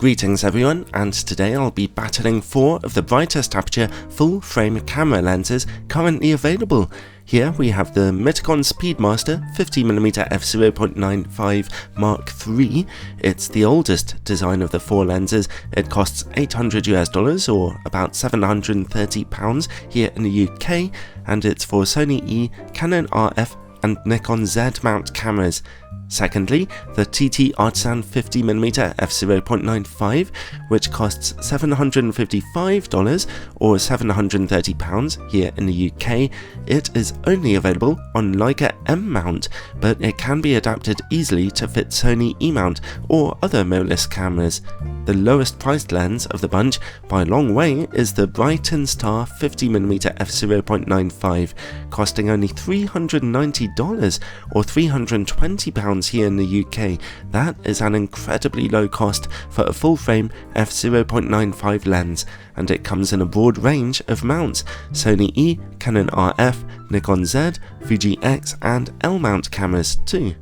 Greetings everyone, and today I'll be battling 4 of the brightest aperture full-frame camera lenses currently available. Here we have the Mitakon Speedmaster 50mm f/0.95 Mark III. It's the oldest design of the 4 lenses. It costs $800 or about £730 here in the UK, and it's for Sony E, Canon RF and Nikon Z mount cameras. Secondly, the TTArtisan 50mm f/0.95, which costs $755 or £730 here in the UK. It is only available on Leica M mount, but it can be adapted easily to fit Sony E mount or other mirrorless cameras. The lowest priced lens of the bunch by a long way is the Brightin Star 50mm f/0.95, costing only $390 or £320 here in the UK. That is an incredibly low cost for a full frame f/0.95 lens, and it comes in a broad range of mounts: Sony E, Canon RF, Nikon Z, Fuji X and L mount cameras too.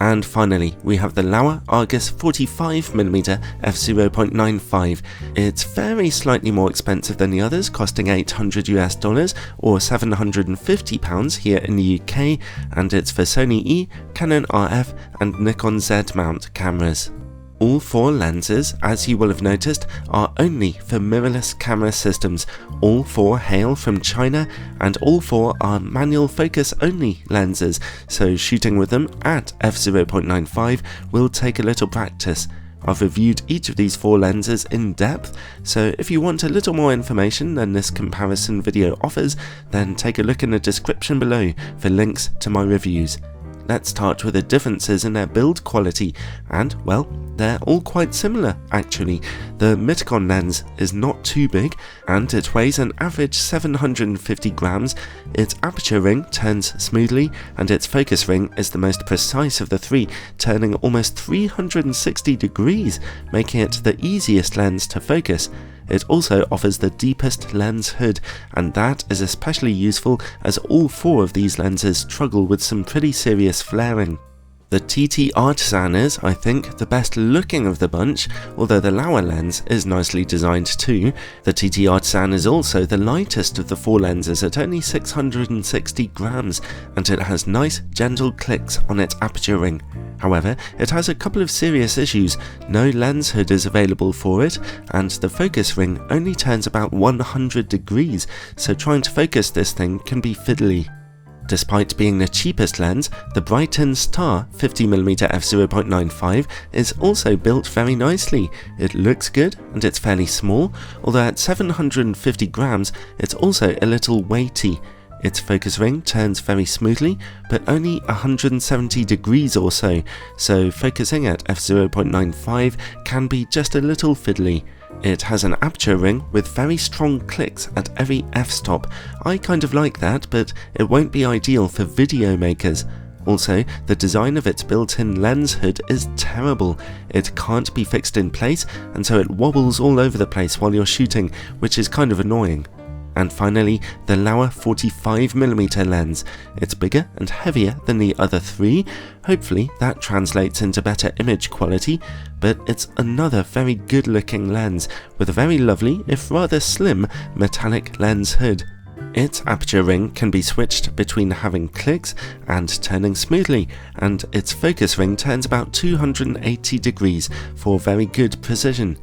And finally, we have the Laowa Argus 45mm f/0.95. It's very slightly more expensive than the others, costing $800 or £750 here in the UK, and it's for Sony E, Canon RF and Nikon Z mount cameras. All 4 lenses, as you will have noticed, are only for mirrorless camera systems. All 4 hail from China, and all 4 are manual focus only lenses, so shooting with them at f/0.95 will take a little practice. I've reviewed each of these 4 lenses in depth, so if you want a little more information than this comparison video offers, then take a look in the description below for links to my reviews. Let's start with the differences in their build quality, and well, they're all quite similar actually. The Mitakon lens is not too big, and it weighs an average 750 grams, its aperture ring turns smoothly, and its focus ring is the most precise of the 3, turning almost 360 degrees, making it the easiest lens to focus. It also offers the deepest lens hood, and that is especially useful as all 4 of these lenses struggle with some pretty serious flaring. The TTArtisan is, I think, the best looking of the bunch, although the Lauer lens is nicely designed too. The TTArtisan is also the lightest of the 4 lenses at only 660 grams, and it has nice gentle clicks on its aperture ring. However, it has a couple of serious issues. No lens hood is available for it, and the focus ring only turns about 100 degrees, so trying to focus this thing can be fiddly. Despite being the cheapest lens, the Brightin Star 50mm f/0.95 is also built very nicely. It looks good and it's fairly small, although at 750 grams it's also a little weighty. Its focus ring turns very smoothly, but only 170 degrees or so focusing at f/0.95 can be just a little fiddly. It has an aperture ring with very strong clicks at every f-stop. I kind of like that, but it won't be ideal for video makers. Also, the design of its built-in lens hood is terrible. It can't be fixed in place, and so it wobbles all over the place while you're shooting, which is kind of annoying. And finally, the Laowa 45mm lens. It's bigger and heavier than the other 3, hopefully that translates into better image quality, but it's another very good looking lens with a very lovely, if rather slim, metallic lens hood. Its aperture ring can be switched between having clicks and turning smoothly, and its focus ring turns about 280 degrees for very good precision.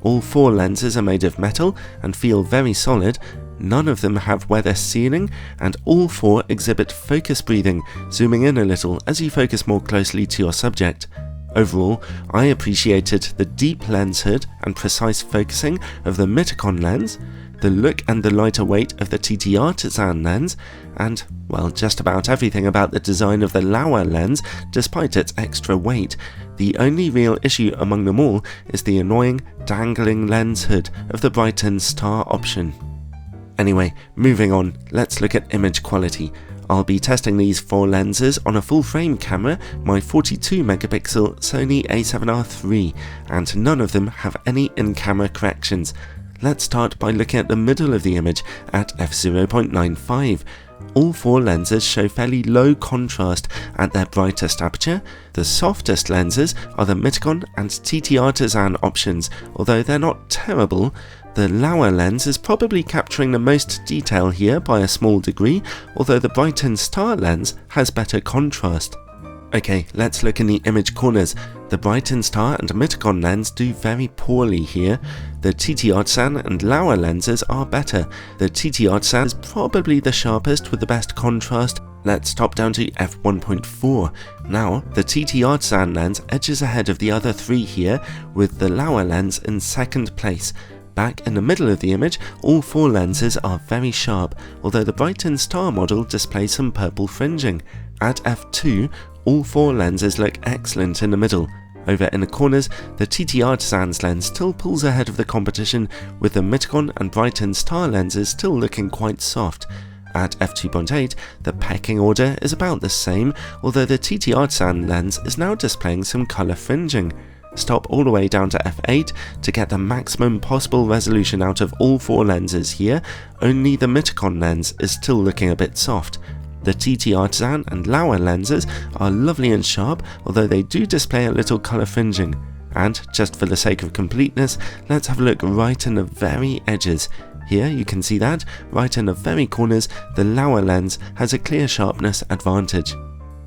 All 4 lenses are made of metal and feel very solid. None of them have weather sealing, and all 4 exhibit focus breathing, zooming in a little as you focus more closely to your subject. Overall, I appreciated the deep lens hood and precise focusing of the Mitakon lens, the look and the lighter weight of the TTArtisan lens, and, well, just about everything about the design of the Lauer lens despite its extra weight. The only real issue among them all is the annoying, dangling lens hood of the Brightin Star option. Anyway, moving on, let's look at image quality. I'll be testing these 4 lenses on a full frame camera, my 42MP Sony a7R III, and none of them have any in-camera corrections. Let's start by looking at the middle of the image at f/0.95. All 4 lenses show fairly low contrast at their brightest aperture. The softest lenses are the Mitakon and TTArtisan options, although they're not terrible. The Lauer lens is probably capturing the most detail here by a small degree, although the Brightin star lens has better contrast. Okay, let's look in the image corners. The Brightin star and Mitakon lens do very poorly here. The TTArtisan and Lauer lenses are better. The TTArtisan is probably the sharpest with the best contrast. Let's top down to f1.4. Now, the TTArtisan lens edges ahead of the other 3 here, with the Lauer lens in second place. Back in the middle of the image, all 4 lenses are very sharp, although the Brightin star model displays some purple fringing. At f2, all 4 lenses look excellent in the middle. Over in the corners, the TTArtisan's lens still pulls ahead of the competition, with the Mitakon and Brightin star lenses still looking quite soft. At f2.8, the pecking order is about the same, although the TTArtisan lens is now displaying some colour fringing. Stop all the way down to f8 to get the maximum possible resolution out of all 4 lenses here. Only the Mitakon lens is still looking a bit soft. The TTArtisan and Lauer lenses are lovely and sharp, although they do display a little colour fringing. And just for the sake of completeness, let's have a look right in the very edges. Here you can see that, right in the very corners, the Lauer lens has a clear sharpness advantage.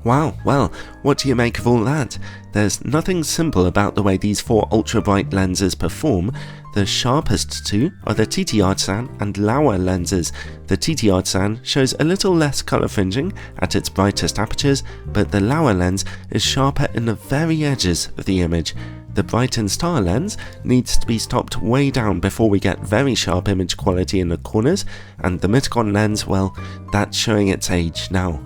Wow, well, what do you make of all that? There's nothing simple about the way these 4 ultra bright lenses perform. The sharpest 2 are the TTArtisan and Lauer lenses. The TTArtisan shows a little less colour fringing at its brightest apertures, but the Lauer lens is sharper in the very edges of the image. The Brightin star lens needs to be stopped way down before we get very sharp image quality in the corners, and the Mitakon lens, well, that's showing its age now.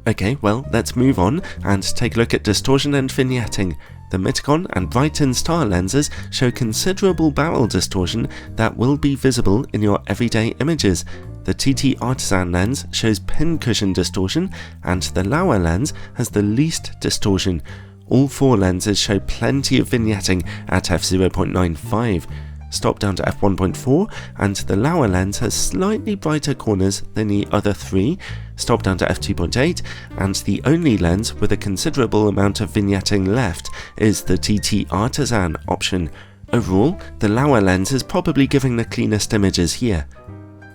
Okay, well, let's move on and take a look at distortion and vignetting. The Mitakon and Brightin star lenses show considerable barrel distortion that will be visible in your everyday images. The TTArtisan lens shows pincushion distortion, and the Lauer lens has the least distortion. All 4 lenses show plenty of vignetting at f0.95. Stop down to f1.4, and the Lauer lens has slightly brighter corners than the other 3. Stop down to f2.8, and the only lens with a considerable amount of vignetting left is the TTArtisan option. Overall, the Lauer lens is probably giving the cleanest images here.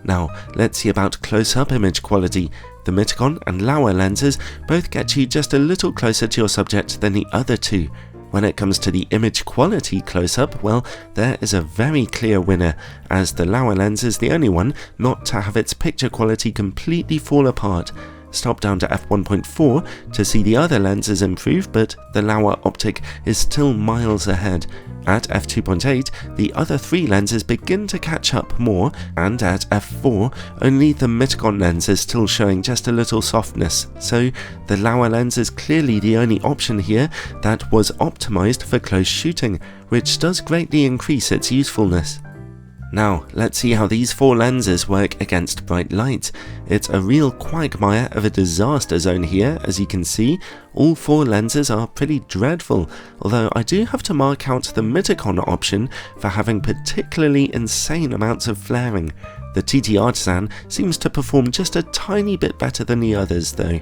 Now, let's see about close-up image quality. The Mitakon and Lauer lenses both get you just a little closer to your subject than the other 2. When it comes to the image quality close-up, well, there is a very clear winner, as the Lauer lens is the only one not to have its picture quality completely fall apart. Stop down to f1.4 to see the other lenses improve, but the Lauer optic is still miles ahead. At f2.8, the other 3 lenses begin to catch up more, and at f4, only the Mitakon lens is still showing just a little softness, so the Lauer lens is clearly the only option here that was optimized for close shooting, which does greatly increase its usefulness. Now, let's see how these 4 lenses work against bright light. It's a real quagmire of a disaster zone here, as you can see. All 4 lenses are pretty dreadful, although I do have to mark out the Mitakon option for having particularly insane amounts of flaring. The TTArtisan seems to perform just a tiny bit better than the others though.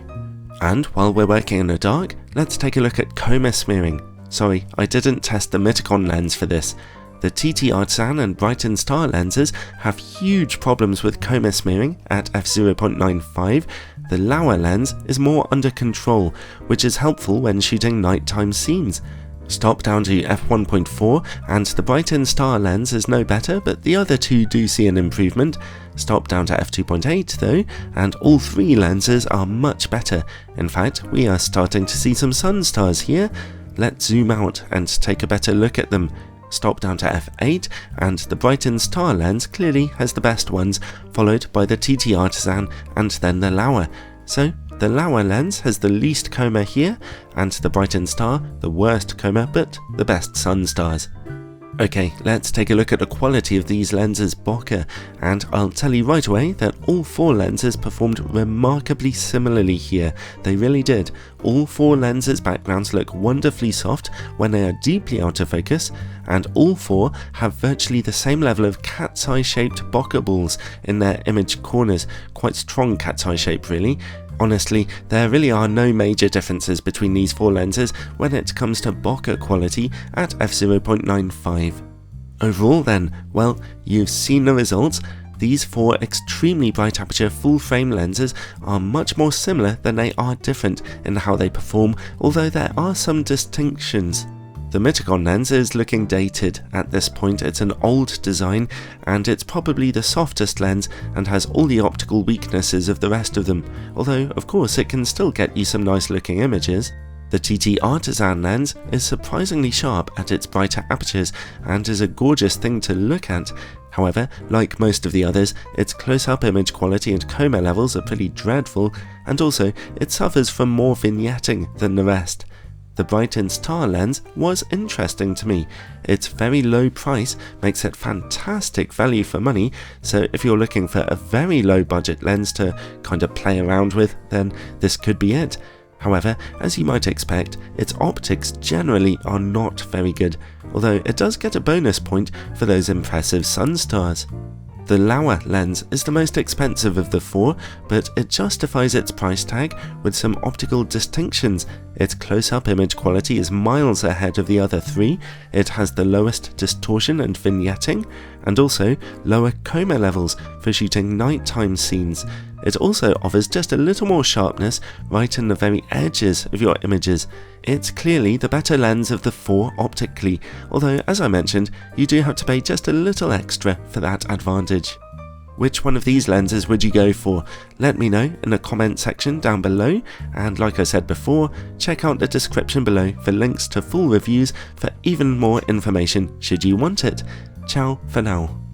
And while we're working in the dark, let's take a look at coma smearing. Sorry, I didn't test the Mitakon lens for this. The TTArtisan and Brightin star lenses have huge problems with coma smearing at f0.95. The Lauer lens is more under control, which is helpful when shooting nighttime scenes. Stop down to f1.4 and the Brightin star lens is no better, but the other 2 do see an improvement. Stop down to f2.8 though, and all 3 lenses are much better. In fact, we are starting to see some sun stars here. Let's zoom out and take a better look at them. Stop down to f8, and the Brightin star lens clearly has the best ones, followed by the TTArtisan and then the Lauer. So the Lauer lens has the least coma here, and the Brightin star the worst coma but the best sun stars. Okay, let's take a look at the quality of these lenses bokeh, and I'll tell you right away that all 4 lenses performed remarkably similarly here. They really did. All 4 lenses backgrounds look wonderfully soft when they are deeply out of focus, and all 4 have virtually the same level of cat's eye shaped bokeh balls in their image corners. Quite strong cat's eye shape really. Honestly, there really are no major differences between these 4 lenses when it comes to bokeh quality at f0.95. Overall then, well, you've seen the results. These 4 extremely bright aperture full frame lenses are much more similar than they are different in how they perform, although there are some distinctions. The Mitakon lens is looking dated at this point. It's an old design and it's probably the softest lens and has all the optical weaknesses of the rest of them, although of course it can still get you some nice looking images. The TTArtisan lens is surprisingly sharp at its brighter apertures and is a gorgeous thing to look at. However, like most of the others, its close-up image quality and coma levels are pretty dreadful, and also it suffers from more vignetting than the rest. The Brightin star lens was interesting to me. Its very low price makes it fantastic value for money, so if you're looking for a very low budget lens to kind of play around with, then this could be it. However, as you might expect, its optics generally are not very good, although it does get a bonus point for those impressive sun stars. The Lauer lens is the most expensive of the 4, but it justifies its price tag with some optical distinctions. Its close-up image quality is miles ahead of the other 3, it has the lowest distortion and vignetting, and also lower coma levels for shooting nighttime scenes. It also offers just a little more sharpness right in the very edges of your images. It's clearly the better lens of the 4 optically, although as I mentioned, you do have to pay just a little extra for that advantage. Which one of these lenses would you go for? Let me know in the comment section down below, and like I said before, check out the description below for links to full reviews for even more information should you want it. Ciao for now.